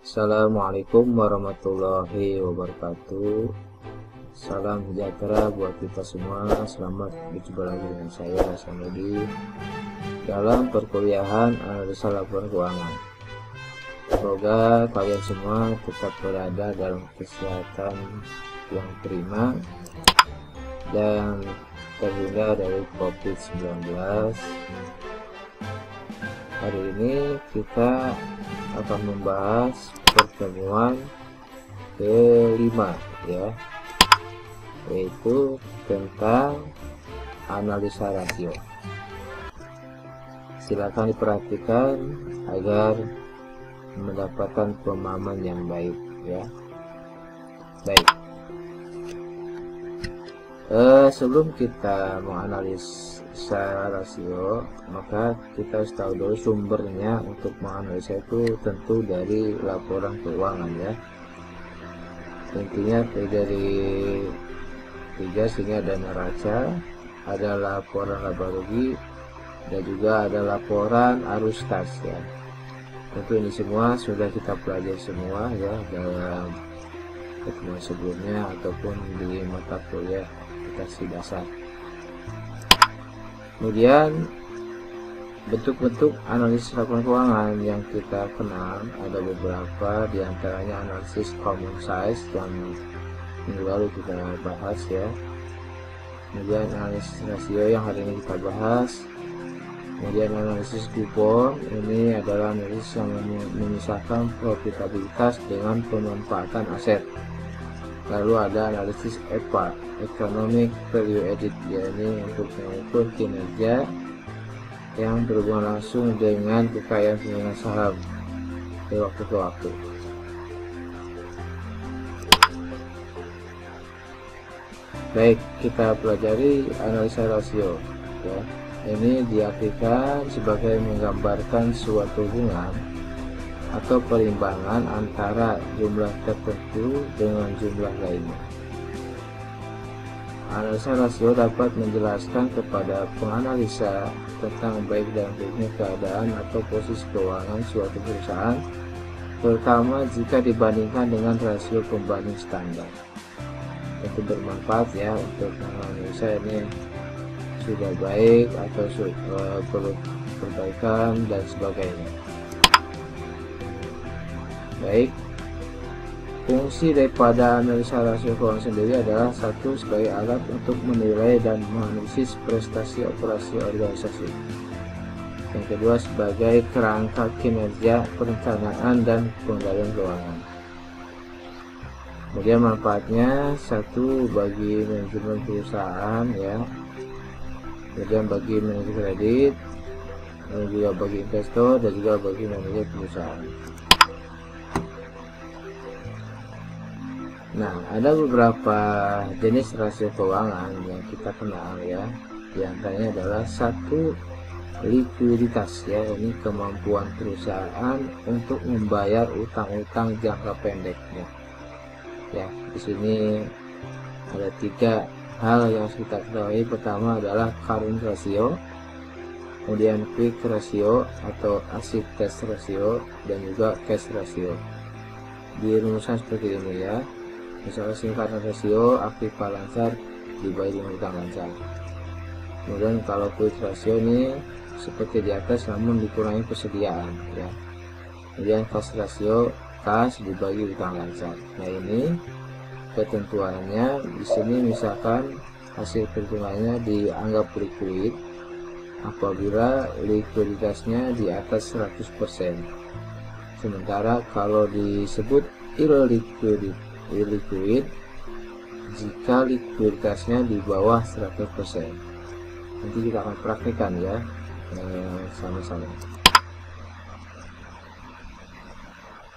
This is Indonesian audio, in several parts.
Assalamualaikum warahmatullahi wabarakatuh. Salam sejahtera buat kita semua. Selamat berjumpa lagi dengan saya Hasanuddin dalam perkuliahan analisa laporan keuangan. Semoga kalian semua tetap berada dalam kesehatan yang prima dan terhindar dari COVID-19. Hari ini kita akan membahas pertemuan kelima ya, yaitu tentang analisa rasio. Silakan diperhatikan agar mendapatkan pemahaman yang baik ya. Baik, sebelum kita menganalisa rasio, maka kita harus tahu dulu sumbernya. Untuk menganalisa itu tentu dari laporan keuangan ya. Intinya dari tiga, sehingga ada neraca, ada laporan laba rugi, dan juga ada laporan arus kas ya. Tentu ini semua sudah kita pelajari semua ya dalam pertemuan sebelumnya ataupun di mata kuliah aplikasi dasar. Kemudian bentuk-bentuk analisis laporan keuangan yang kita kenal ada beberapa, diantaranya analisis common size yang minggu lalu kita bahas ya. Kemudian analisis rasio yang hari ini kita bahas. Kemudian analisis kupon, ini adalah analisis yang memisahkan profitabilitas dengan pemanfaatan aset. Lalu ada analisis EVA, Economic Value Added, yakni untuk mengukur kinerja yang berhubungan langsung dengan kekayaan pemegang saham dari waktu ke waktu. Baik, kita pelajari analisa rasio ya. Ini diartikan sebagai menggambarkan suatu hubungan atau perimbangan antara jumlah tertentu dengan jumlah lainnya. Analisa rasio dapat menjelaskan kepada penganalisa tentang baik dan buruknya keadaan atau posisi keuangan suatu perusahaan, terutama jika dibandingkan dengan rasio pembanding standar. Itu bermanfaat ya untuk menganalisa ini sudah baik atau perlu perbaikan dan sebagainya. Baik, fungsi daripada analisa rasio keuangan sendiri adalah satu, sebagai alat untuk menilai dan menganalisis prestasi operasi organisasi. Yang kedua, sebagai kerangka kinerja perencanaan dan pengendalian keuangan. Kemudian manfaatnya, satu, bagi manajemen perusahaan ya, kemudian bagi manajer kredit, dan juga bagi investor, dan juga bagi manajer perusahaan. Nah, ada beberapa jenis rasio keuangan yang kita kenal ya. Di antaranya adalah satu, likuiditas ya, ini kemampuan perusahaan untuk membayar utang-utang jangka pendeknya. Ya, di sini ada tiga hal yang harus kita ketahui. Pertama adalah current ratio, kemudian quick ratio atau acid test ratio, dan juga cash ratio. Dirumuskan seperti ini ya. Misalnya singkatan rasio, aktif lansar dibagi dengan utang lansar. Kemudian kalau quick ratio ini seperti di atas namun dikurangi persediaan ya. Kemudian cash ratio, kas dibagi utang lansar. Nah, ini ketentuannya di sini, misalkan hasil perhitungannya dianggap liquid apabila likuiditasnya di atas 100%. Sementara kalau disebut illiquid jika likuiditasnya di bawah 100%. Nanti kita akan praktekkan ya sama-sama.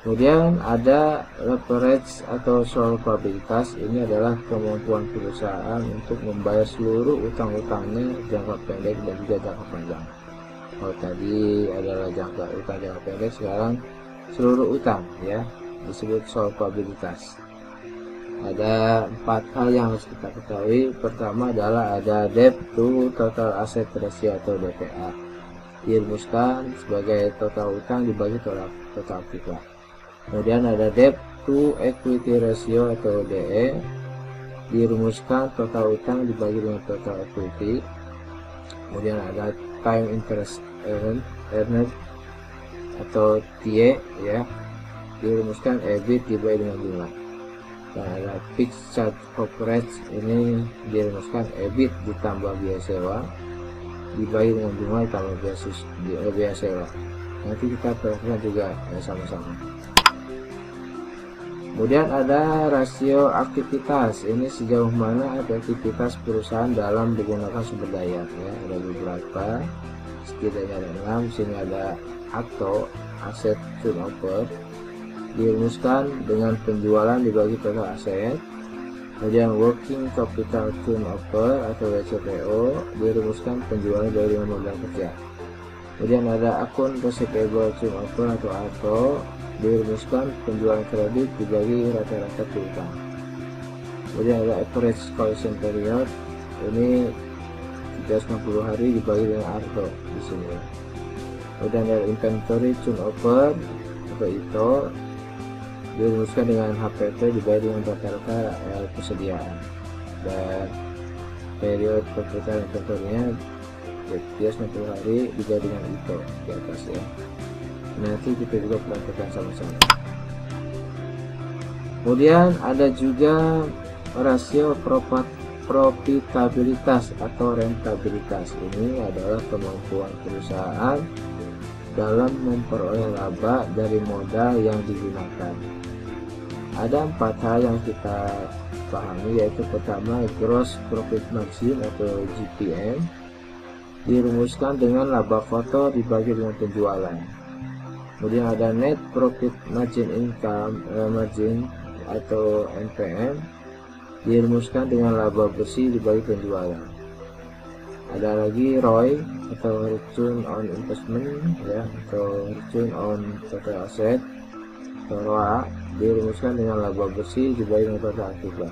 Kemudian ada leverage atau solvabilitas. Ini adalah kemampuan perusahaan untuk membayar seluruh utang-utangnya jangka pendek dan juga jangka panjang. Kalau tadi adalah utang jangka pendek, sekarang seluruh utang ya, disebut solvabilitas. Ada 4 hal yang harus kita ketahui. Pertama adalah ada debt to total asset ratio atau DTA. Dirumuskan sebagai total utang dibagi total aktiva. Kemudian ada debt to equity ratio atau DE, dirumuskan total utang dibagi dengan total equity. Kemudian ada time interest earned atau TIE ya, dirumuskan EBIT dibagi dengan bunga. Dan ada fixed charge coverage, ini dirumuskan EBIT ditambah biaya sewa dibagi dengan bunga ditambah biaya sewa. Nanti kita perhatikan juga sama-sama. Kemudian ada rasio aktivitas, ini sejauh mana aktivitas perusahaan dalam menggunakan sumber daya ya. Ada beberapa, setidaknya ada 6. Sini ada ATO, asset turnover, dirumuskan dengan penjualan dibagi total aset. Kemudian working capital turnover atau WCTO, dirumuskan penjualan dari modal kerja. Kemudian ada akun receivable turnover atau ATO, dirumuskan penjualan kredit dibagi rata-rata piutang. Kemudian ada average collection period, ini 360 hari dibagi dengan ARTO di sini ya. Kemudian ada inventory turnover atau ITO, dirumuskan dengan HPP dibagi dengan rata-rata persediaan. Dan period perputaran inventory-nya 360 hari dibagi dengan ITO di atas ya. Nanti kita juga perhatikan sama-sama. Kemudian ada juga rasio profitabilitas atau rentabilitas. Ini adalah kemampuan perusahaan dalam memperoleh laba dari modal yang digunakan. Ada 4 hal yang kita pahami, yaitu pertama gross profit margin atau GPM, dirumuskan dengan laba kotor dibagi dengan penjualan. Kemudian ada net profit margin income margin atau NPM, dirumuskan dengan laba bersih dibagi penjualan. Ada lagi ROI atau return on investment ya, atau return on total asset atau ROA, dirumuskan dengan laba bersih dibagi dengan total akibat.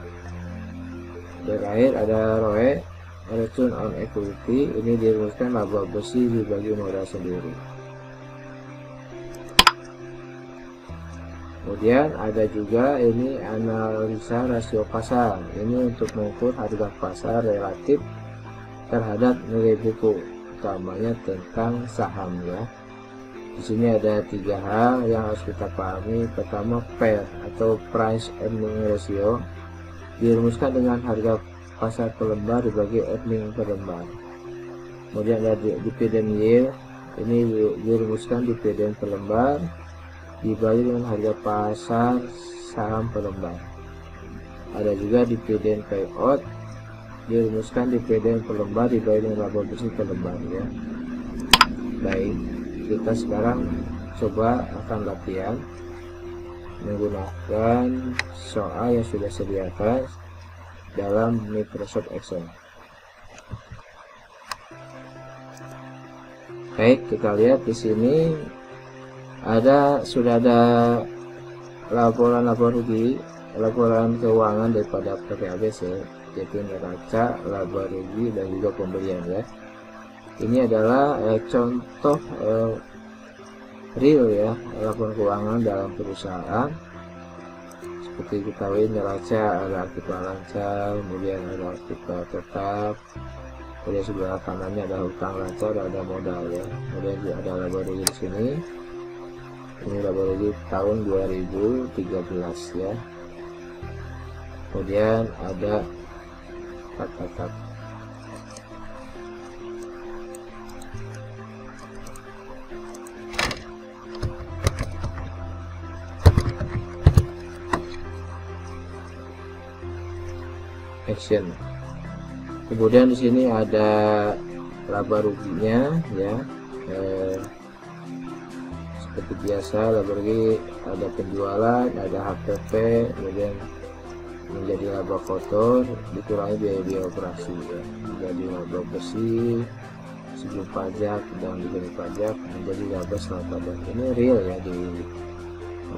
Terakhir ada ROE, return on equity, ini dirumuskan laba bersih dibagi modal sendiri. Kemudian ada juga ini analisa rasio pasar, ini untuk mengukur harga pasar relatif terhadap nilai buku, utamanya tentang saham ya. Di sini ada 3 hal yang harus kita pahami. Pertama, PER atau price earning ratio, dirumuskan dengan harga pasar per lembar dibagi earning per lembar. Kemudian ada dividend yield, ini dirumuskan dividen per lembar dibagi dengan harga pasar saham per lembar. Ada juga dividen payout, dirumuskan dividen per lembar dibagi dengan laba bersih per lembar ya. Baik, kita sekarang coba akan latihan menggunakan soal yang sudah disediakan dalam Microsoft Excel. Baik, kita lihat di sini sudah ada laporan keuangan daripada PT ABC, yaitu neraca, laba rugi, dan juga pembelian ya. Ini adalah contoh real ya, laporan keuangan dalam perusahaan. Seperti kita tahu, neraca ada akibat lancar, kemudian ada akibat tetap, kemudian sebelah kanannya ada hutang lancar, ada modal ya. Kemudian juga ada laba rugi di sini. Ini laba rugi tahun 2013 ya. Kemudian ada kata-kata action. Kemudian di sini ada laba ruginya ya. Seperti biasa, laba rugi ada penjualan, ada HPP, kemudian menjadi laba kotor dikurangi biaya operasi ya. Menjadi laba bersih sebelum pajak dan diberi pajak menjadi laba setelah pajak. Ini real ya di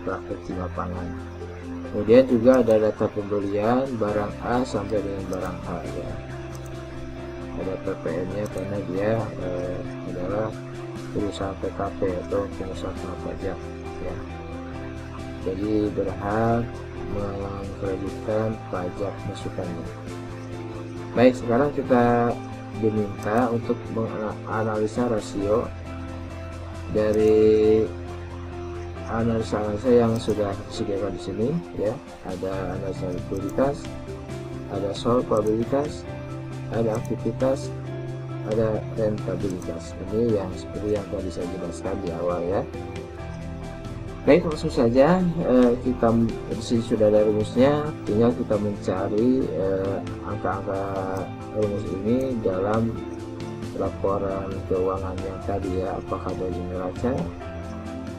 praktek di lapangan. Kemudian juga ada data pembelian barang A sampai dengan barang H ya. Ada PPN nya karena dia adalah perusahaan PKP atau pengusaha kena pajak ya. jadi berhak mengkreditkan pajak masukannya. Baik, sekarang kita diminta untuk menganalisa rasio dari analisa yang sudah disediakan di sini ya. Ada analisa likuiditas, ada solvabilitas, ada aktivitas, ada rentabilitas. Ini yang seperti yang tadi saya jelaskan di awal ya. Baik, langsung saja kita di sini sudah ada rumusnya, tinggal kita mencari angka-angka rumus ini dalam laporan keuangan yang tadi ya, apakah dari neraca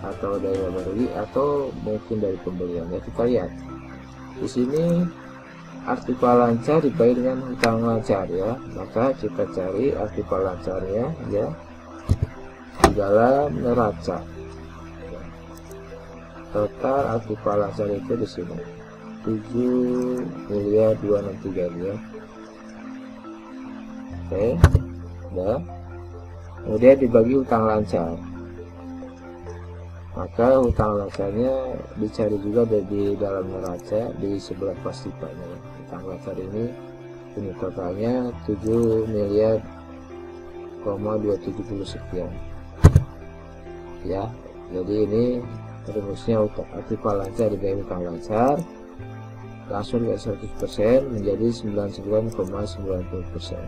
atau dari laba rugi atau mungkin dari pembelian ya. Kita lihat di sini aktiva lancar dibagi dengan hutang lancar ya, maka kita cari aktiva lancarnya ya di dalam neraca. Total aktiva lancar itu di sini 7.263 ya. Oke, udah. Kemudian dibagi hutang lancar, maka hutang lancarnya dicari juga di dalam neraca di sebelah pasifanya. Hutang lancar ini totalnya 7.270 sekian ya. Jadi ini rumusnya untuk aktiva lancar dibagi hutang lancar, langsung ke 100% menjadi 99,90%.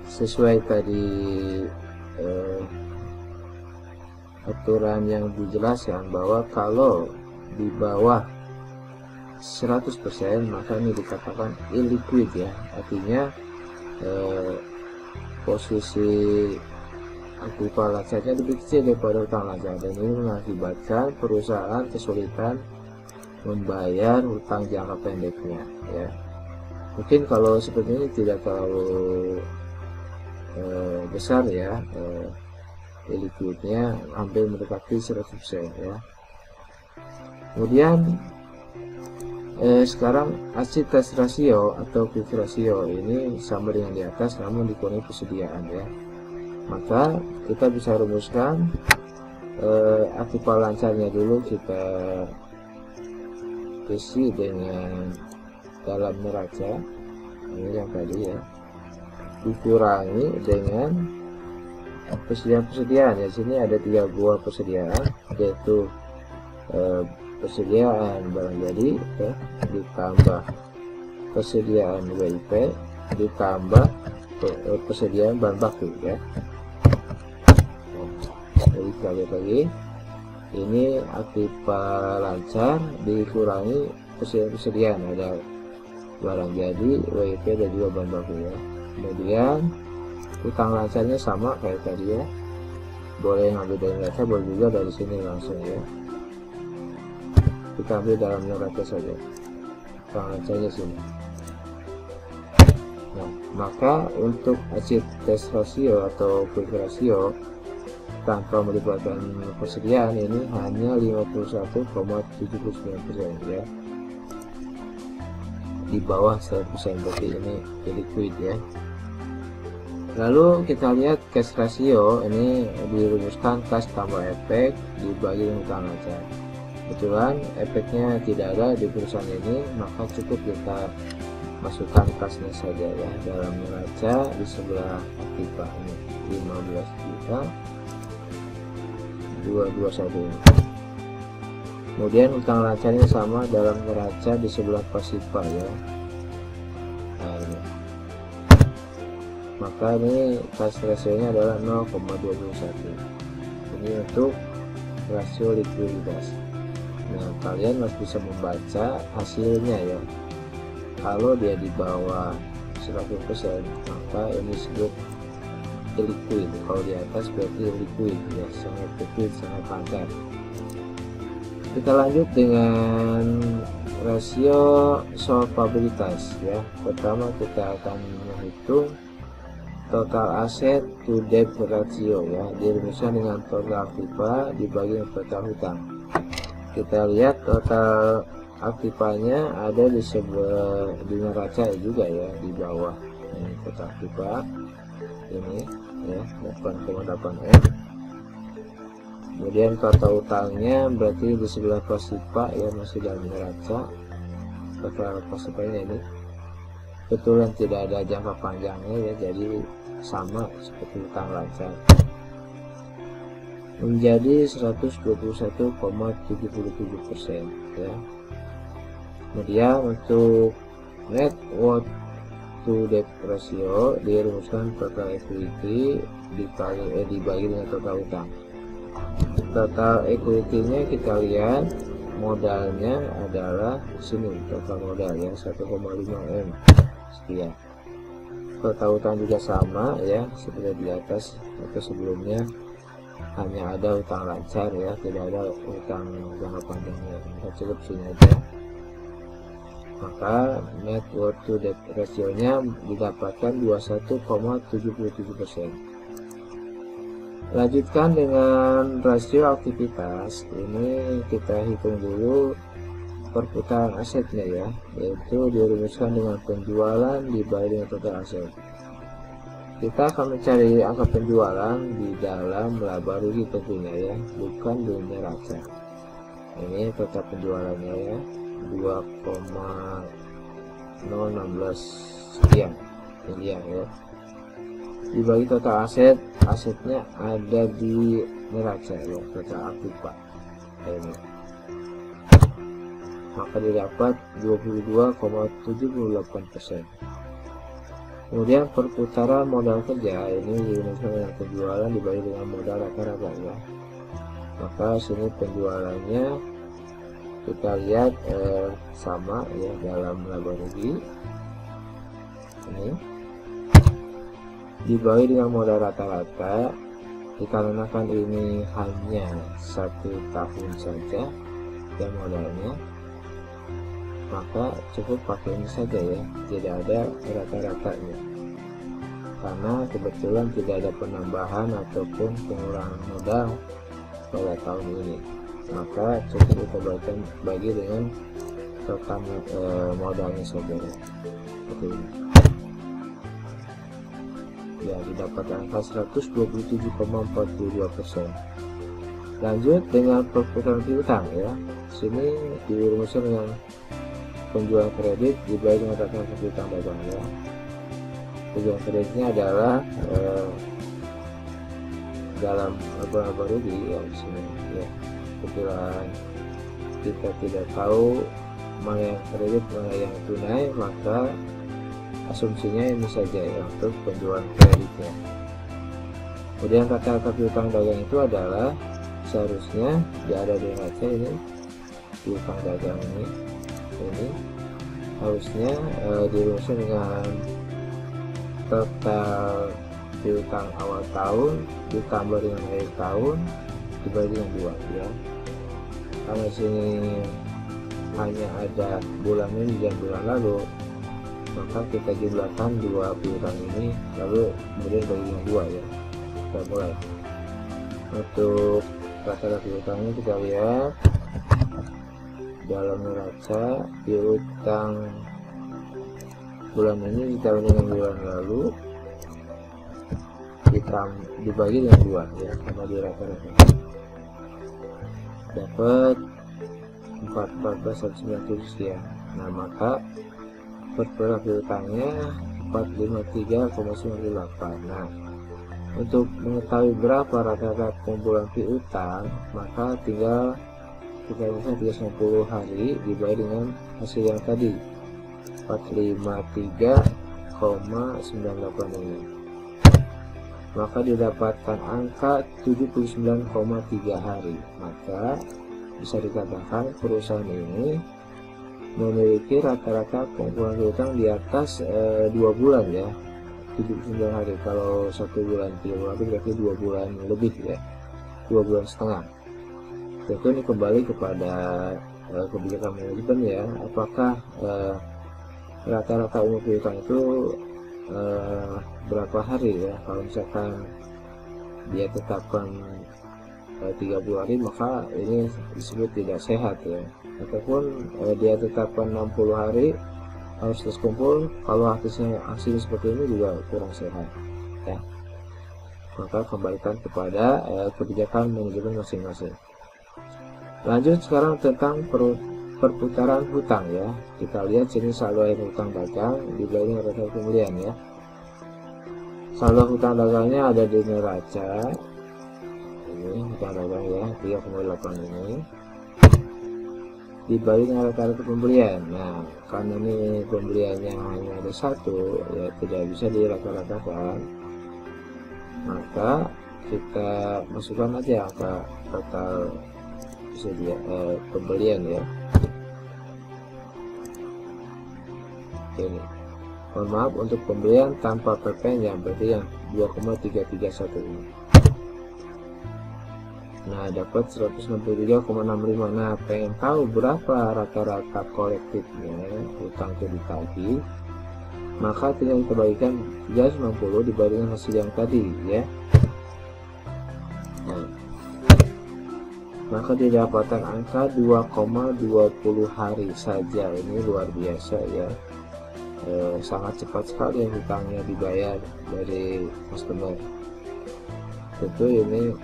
Sesuai tadi aturan yang dijelaskan bahwa kalau di bawah 100% maka ini dikatakan illiquid ya, artinya posisi aktiva lancarnya lebih kecil daripada hutang lancar, dan ini mengakibatkan perusahaan kesulitan membayar hutang jangka pendeknya ya. Mungkin kalau seperti ini tidak terlalu besar ya, illiquidnya hampir mendekati 100% ya. Kemudian sekarang asset test ratio atau quick ratio ini sama dengan di atas namun dikurangi persediaan ya. Maka kita bisa rumuskan aktiva lancarnya dulu kita isi dengan dalam neraca ini yang tadi ya, dikurangi dengan persediaan ya. Sini ada 3 buah persediaan, yaitu persediaan barang jadi ya, ditambah persediaan WIP ditambah persediaan bahan baku ya. Jadi kita lihat lagi, ini aktiva lancar dikurangi persediaan, ada barang jadi, WIP dan juga bahan baku ya. Kemudian hutang lancarnya sama kayak tadi ya, boleh ngambil dari neraca, boleh juga dari sini langsung ya. Kita ambil dalam neraca saja, hutang lancarnya sini. Nah, maka untuk asset test ratio atau quick ratio tanpa melibatkan persediaan ini hanya 51,79% ya, di bawah 100%, berarti ini liquid ya. Lalu kita lihat cash ratio, ini dirumuskan kas tambah efek dibagi hutang lancar. Kebetulan efeknya tidak ada di perusahaan ini, maka cukup kita masukkan kasnya saja ya dalam neraca di sebelah aktiva ini 15.221. Kemudian hutang lancarnya sama dalam neraca di sebelah pasifa ya. Nah, ini. Maka ini cash ratio-nya adalah 0,21. Ini untuk rasio likuiditas. Nah, kalian harus bisa membaca hasilnya ya. Kalau dia di bawah 100% maka ini disebut illiquid, kalau di atas berarti liquid ya, sangat liquid, sangat lancar. Kita lanjut dengan rasio solvabilitas ya. Pertama kita akan menghitung total aset to debt ratio ya, dirumuskan dengan total aktiva dibagi total hutang. Kita lihat total aktivanya ada di sebelah di neraca juga ya, di bawah ini total aktiva ini ya 8,8 M. Kemudian total utangnya berarti di sebelah pasipa ya, masih dalam neraca. Total pasipanya ini kebetulan tidak ada jangka panjangnya ya, jadi sama seperti utang lancar, menjadi 121,77% ya. Kemudian untuk net worth to debt ratio dirumuskan total equity dibagi dengan total utang. Total equity-nya kita lihat modalnya adalah sini, total modal ya 1,5 M sekian. Total utang juga sama ya, seperti di atas atau sebelumnya, hanya ada utang lancar ya, tidak ada utang jangka panjangnya. Kita cukup sini aja. Maka net worth to debt ratio nya didapatkan 21,77%. Lanjutkan dengan rasio aktivitas. Ini kita hitung dulu perputaran asetnya ya, yaitu dirumuskan dengan penjualan dibagi dengan total aset. Kita akan mencari angka penjualan di dalam laba rugi tentunya ya, bukan di neraca. Ini total penjualannya ya, 2,016 sekian miliar ya. Dibagi total aset, asetnya ada di neraca ya, total aktif Pak ini. Maka didapat 22,78%. Kemudian perputaran modal kerja ini dirumuskan dengan penjualan dibagi dengan modal rata-rata ya. Maka sini penjualannya kita lihat sama ya dalam laba rugi ini dibagi dengan modal rata-rata. Dikarenakan ini hanya 1 tahun saja ya modalnya, maka cukup pakai ini saja ya, tidak ada rata-ratanya, karena kebetulan tidak ada penambahan ataupun pengurangan modal pada tahun ini. Maka cukup kita bagi dengan total modalnya saja ya. Oke. Ya, didapat angka 127,42%. Lanjut dengan perputaran piutang ya. Sini dirumuskan dengan penjualan kredit dibagi dengan total piutang dagang ya. Penjualan kreditnya adalah dalam laba rugi ya di sini ya. Kebetulan kita tidak tahu mana yang kredit mana yang tunai, maka asumsinya ini saja ya untuk penjualan kreditnya. Kemudian rata-rata piutang dagang itu adalah seharusnya tidak ada di neraca ini, piutang dagang ini harusnya dirumuskan dengan total piutang awal tahun ditambah dengan akhir tahun dibagi dengan 2 ya. Karena sini hanya ada bulan ini dan bulan lalu, maka kita jumlahkan 2 piutang ini lalu kemudian bagi dengan 2 ya. Kita mulai untuk rata-rata piutangnya kita lihat dalam neraca. Piutang bulan ini ditambah dengan bulan lalu dibagi dengan 2 ya, karena di rata-rata dapat 414,197 sekian. Nah, maka perputaran piutangnya 453,98. Nah, untuk mengetahui berapa rata-rata kumpulan piutang, maka tinggal kita bisa 390 hari dibagi dengan hasil yang tadi 453,98 ini, maka didapatkan angka 79,3 hari. Maka bisa dikatakan perusahaan ini memiliki rata-rata kumpulan piutang di atas 2 bulan ya, 79 hari. Kalau 1 bulan 3 bulan berarti 2 bulan lebih ya, 2 bulan setengah. Tentu ini kembali kepada kebijakan manajemen ya, apakah rata-rata umur piutang itu berapa hari ya. Kalau misalkan dia tetapkan 30 hari, maka ini disebut tidak sehat ya. Ataupun dia tetapkan 60 hari harus terkumpul, kalau hasilnya seperti ini juga kurang sehat ya. maka kembalikan kepada kebijakan manajemen masing-masing. Lanjut sekarang tentang perputaran hutang ya. Kita lihat sini saldo akhir hutang dagang dibagi neraca pembelian ya. Saldo hutang dagangnya ada di neraca. Ini hutang dagang ya 3,8 ini. Dibagi neraca pembelian. Nah, karena ini pembeliannya hanya ada satu ya, tidak bisa dirata-ratakan. Maka kita masukkan aja angka total pembelian ya. Ini mohon maaf untuk pembelian tanpa PP nya, berarti yang 2,331 ini. Nah, dapat 163,65. Nah, pengen tahu berapa rata-rata kolektifnya hutang itu ditagih, maka tinggal kita bagikan 390 dibandingkan hasil yang tadi ya. Nah, maka didapatkan angka 2,20 hari saja. Ini luar biasa ya. Sangat cepat sekali hutangnya dibayar dari customer. Tentu ini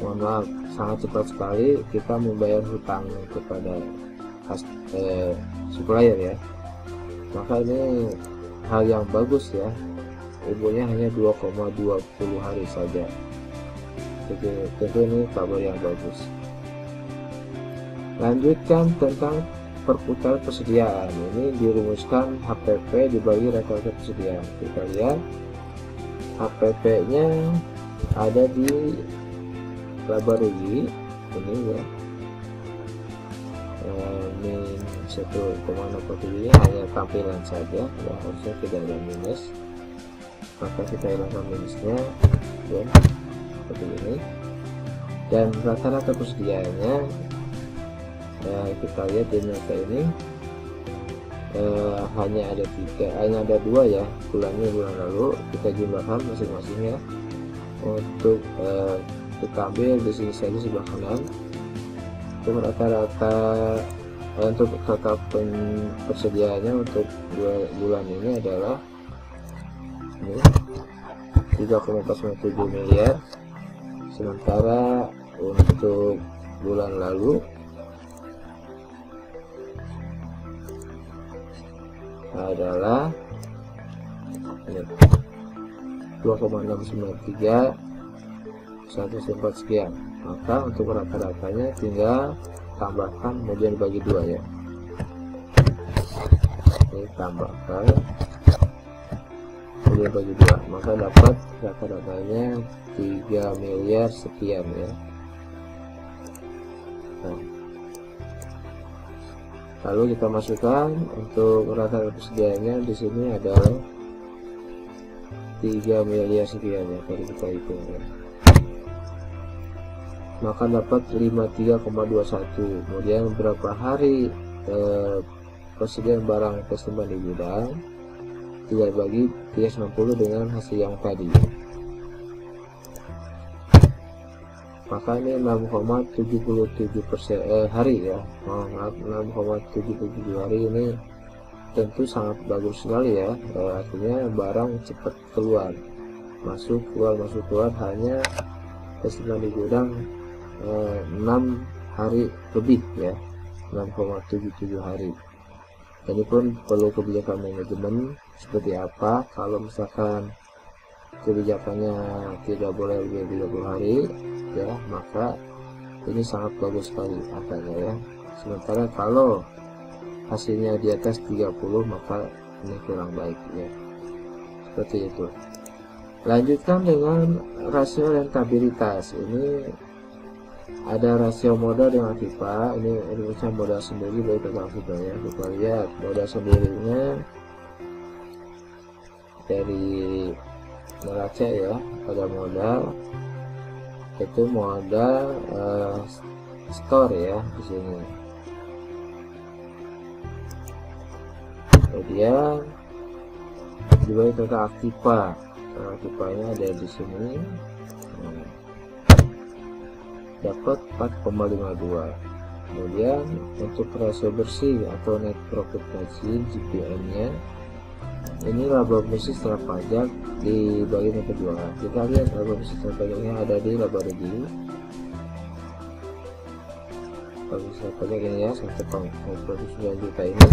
mohon maaf, sangat cepat sekali kita membayar hutang kepada supplier ya. Maka ini hal yang bagus ya. Ibunya hanya 2,20 hari saja. Tentu ini kabar yang bagus. Lanjutkan tentang perputaran persediaan. Ini dirumuskan HPP dibagi rata-rata persediaan. Kita lihat HPP nya ada di laba rugi ini ya, min 1,67 ini hanya tampilan saja ya, harusnya tidak ada minus, maka kita hilangkan minusnya ya, seperti ini. Dan rata-rata persediaannya ya, kita lihat di nota ini hanya ada dua ya, bulannya bulan lalu. Kita jumlahkan masing-masing ya. Untuk kita ambil di sini saja sebelah kanan. Untuk rata-rata untuk total persediaannya untuk 2 bulan ini adalah ini 3,47 miliar, sementara untuk bulan lalu adalah ini 2,693 104 sekian. Maka untuk rata-ratanya tinggal tambahkan, kemudian bagi 2 ya. Ini tambahkan, kemudian bagi 2, maka dapat rata-ratanya 3 miliar sekian ya. Nah, lalu kita masukkan untuk rata-rata persediaannya di sini adalah 3 miliar sekian ya, tadi kita hitung ya. Maka dapat 53,21. Kemudian berapa hari persediaan barang tersimpan di gudang, tinggal bagi 390 dengan hasil yang tadi. Maka ini 6,77% hari ya, 6,77 hari ini tentu sangat bagus sekali ya. Artinya barang cepat keluar, masuk keluar hanya tersimpan di gudang 6 hari lebih ya, 6,77 hari. Ini pun perlu kebijakan manajemen seperti apa. Kalau misalkan kebijakannya tidak boleh lebih dari 30 hari ya, maka ini sangat bagus sekali angkanya ya. Sementara kalau hasilnya di atas 30 maka ini kurang baik ya, seperti itu. Lanjutkan dengan rasio rentabilitas. Ini ada rasio modal dengan aktiva. Ini rumusnya modal sendiri dari total aktiva ya. Kita lihat modal sendirinya dari neraca ya, pada modal itu modal store ya di sini. Kemudian dibagi total aktiva. Aktivanya ada di sini, dapat 4,52. Kemudian untuk rasio bersih atau net profit margin GPM nya ini laba bersih setelah pajak di bagian penjualan. Kita lihat laba bersih setelah pajaknya ada di laba rugi. Laba setelah pajak ini ya 1,9 juta ini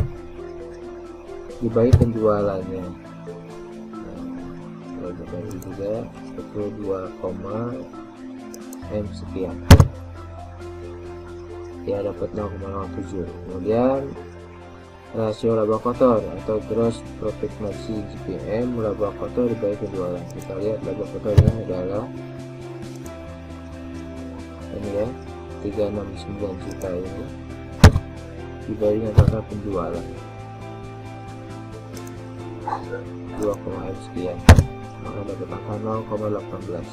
dibagi penjualannya. Nah, dibagi juga 22, sekian ya, dapat 0,07. Kemudian rasio laba kotor atau gross profit margin GPM, laba kotor dibagi penjualan. Kita lihat laba kotornya adalah ini ya, 369 juta ini dibagi dengan total penjualan 2, sekian, maka dapat angka 0,18.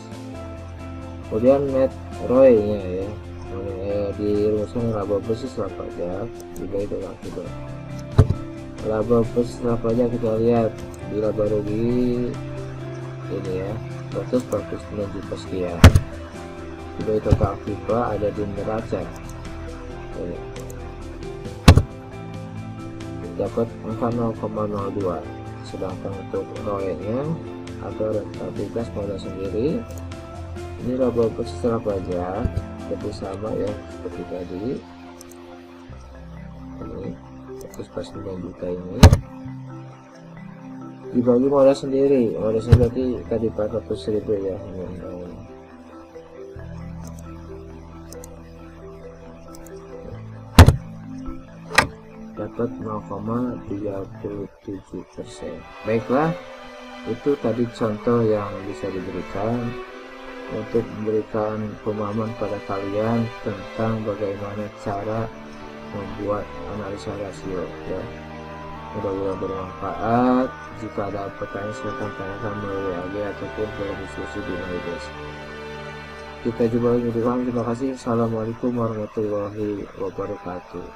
Kemudian net ROI nya ya, dirumuskan laba bersih setelah pajak dibagi dengan akibat. Laba bersih setelah pajak kita lihat di laba rugi ini ya 149 juta sekian, dibagi total akibat ada di neraca ini, dapat angka 0,02. Sedangkan untuk ROE nya atau rentabilitas modal sendiri, ini laba bersih setelah pajak seperti sama ya seperti tadi, ini 149 juta ini dibagi modal sendiri. Modal sendiri berarti tadi 400.000 ya, dapat 0,37%. Baiklah, itu tadi contoh yang bisa diberikan untuk memberikan pemahaman pada kalian tentang bagaimana cara membuat analisa rasio ya. Mudah-mudahan bermanfaat. Jika ada pertanyaan silahkan tanyakan melalui WA ataupun berdiskusi di MyDesk. Kita jumpa lagi di depan. Terima kasih. Assalamualaikum warahmatullahi wabarakatuh.